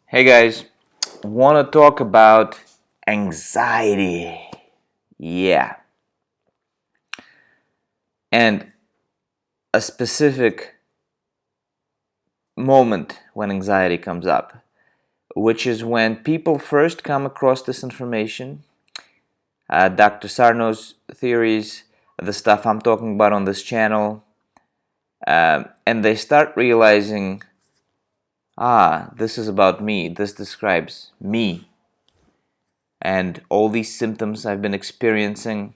Hey guys, want to talk about anxiety. Yeah. And a specific moment when anxiety comes up, which is when people first come across this information, Dr. Sarno's theories, the stuff I'm talking about on this channel, and they start realizing, this is about me, this describes me, and all these symptoms I've been experiencing.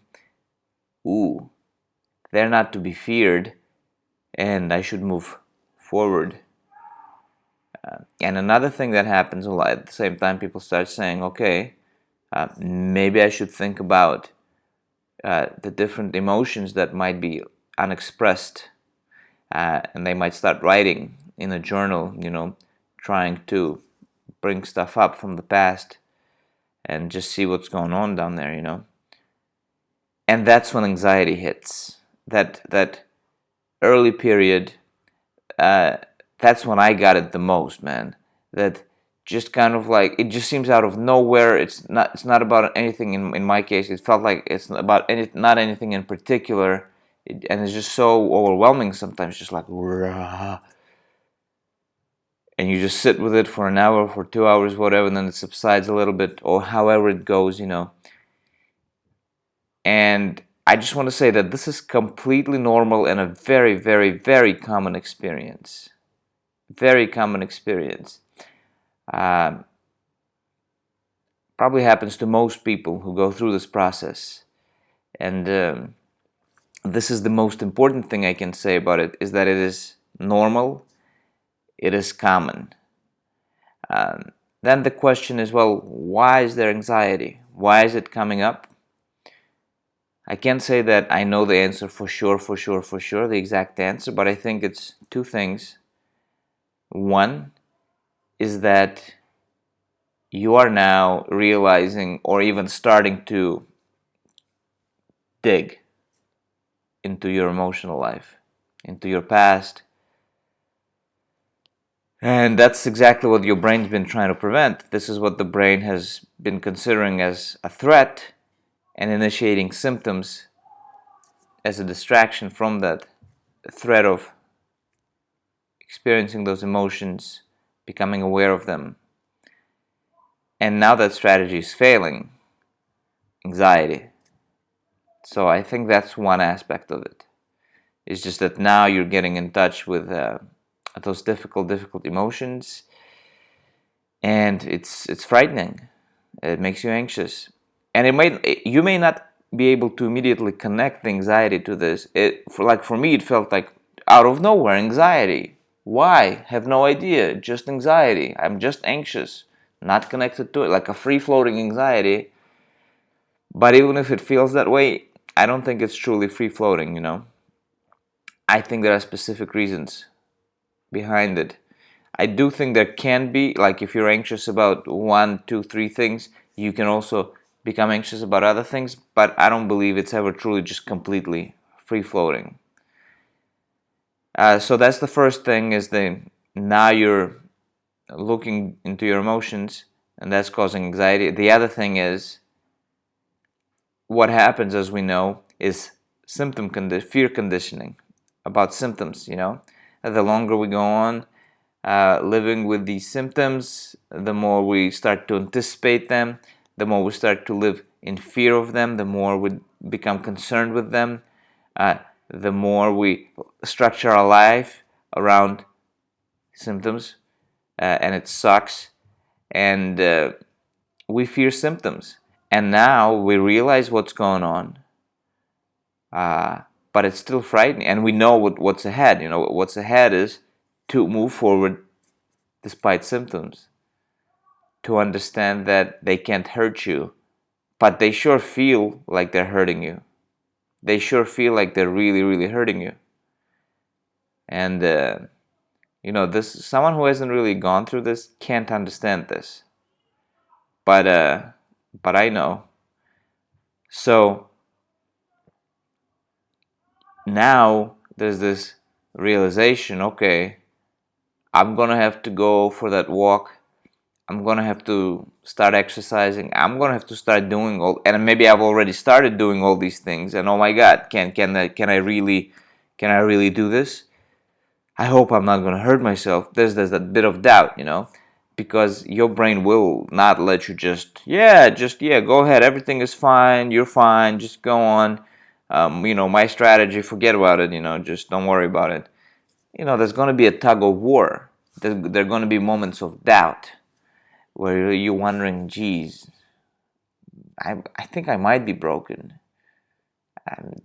Ooh, they're not to be feared, and I should move forward. And another thing that happens a lot at the same time, people start saying, okay, maybe I should think about the different emotions that might be unexpressed. And they might start writing in a journal, trying to bring stuff up from the past and just see what's going on down there. And that's when anxiety hits. That early period, that's when I got it the most, man. That just kind of like, it just seems out of nowhere. It's not about anything. In my case, it felt like it's about not anything in particular, and it's just so overwhelming sometimes, just like "Rah," and you just sit with it for an hour, for 2 hours, whatever, and then it subsides a little bit, or however it goes. And I just want to say that this is completely normal and a very, very, very common experience. Very common experience. Um, Probably happens to most people who go through this process. And this is the most important thing I can say about it, is that it is normal, it is common. Then the question is, well, why is there anxiety? Why is it coming up? I can't say that I know the answer for sure, the exact answer, but I think it's two things. One is that you are now realizing, or even starting to dig into your emotional life, into your past. And that's exactly what your brain's been trying to prevent. This is what the brain has been considering as a threat and initiating symptoms as a distraction from that threat of experiencing those emotions, becoming aware of them. And now that strategy is failing, anxiety. So I think that's one aspect of it. It's just that now you're getting in touch with those difficult emotions, and it's frightening. It makes you anxious, and you may not be able to immediately connect the anxiety to this. For me, it felt like out of nowhere anxiety. Why? Have no idea. Just anxiety. I'm just anxious, not connected to it, like a free-floating anxiety. But even if it feels that way, I don't think it's truly free-floating. I think there are specific reasons behind it. I do think there can be, like, if you're anxious about one, two, three things, you can also become anxious about other things, but I don't believe it's ever truly just completely free-floating. So that's the first thing, is now you're looking into your emotions, and that's causing anxiety. The other thing is, what happens, as we know, is fear conditioning about symptoms. The longer we go on living with these symptoms, the more we start to anticipate them, the more we start to live in fear of them, the more we become concerned with them, the more we structure our life around symptoms, and it sucks, and we fear symptoms. And now we realize what's going on, but it's still frightening, and we know what's ahead. What's ahead is to move forward despite symptoms, to understand that they can't hurt you, but they sure feel like they're hurting you. They sure feel like they're really, really hurting you. And this, someone who hasn't really gone through this can't understand this. But I know. So now there's this realization, okay, I'm gonna have to go for that walk. I'm gonna have to start exercising. I'm gonna have to start doing all, and maybe I've already started doing all these things. And oh my God, can I really do this? I hope I'm not gonna hurt myself. There's that bit of doubt, because your brain will not let you just go ahead. Everything is fine. You're fine. Just go on. My strategy. Forget about it. Just don't worry about it. There's gonna be a tug of war. There are gonna be moments of doubt where you're wondering, geez, I think I might be broken.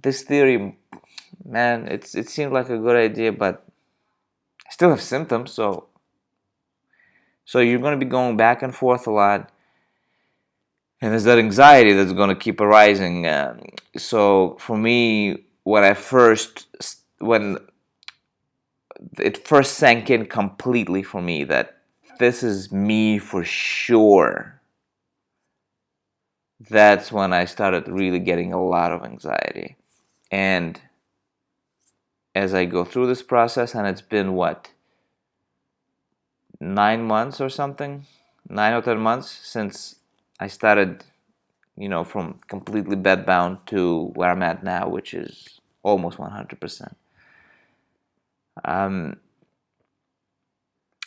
This theory, man, it seemed like a good idea, but I still have symptoms, so you're going to be going back and forth a lot, and there's that anxiety that's going to keep arising. So for me, when it first sank in completely for me that this is me for sure, that's when I started really getting a lot of anxiety. And as I go through this process, and it's been what, 9 months or something, 9 or 10 months since I started, from completely bedbound to where I'm at now, which is almost 100%.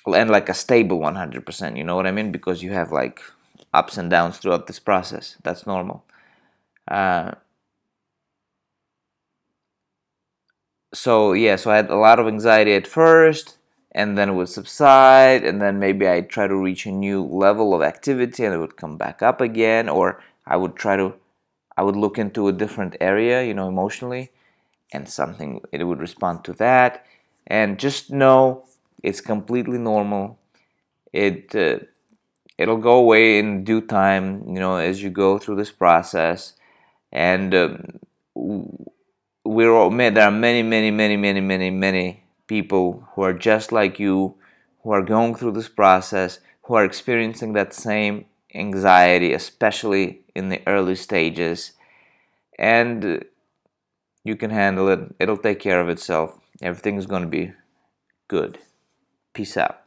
And like a stable 100%, you know what I mean? Because you have like ups and downs throughout this process. That's normal. So I had a lot of anxiety at first, and then it would subside, and then maybe I'd try to reach a new level of activity and it would come back up again, or I would look into a different area, emotionally, and it would respond to that. And just know it's completely normal. It'll go away in due time, as you go through this process. And there are many, many, many, many, many, many people who are just like you, who are going through this process, who are experiencing that same anxiety, especially in the early stages. And you can handle it. It'll take care of itself. Everything's going to be good. Peace out.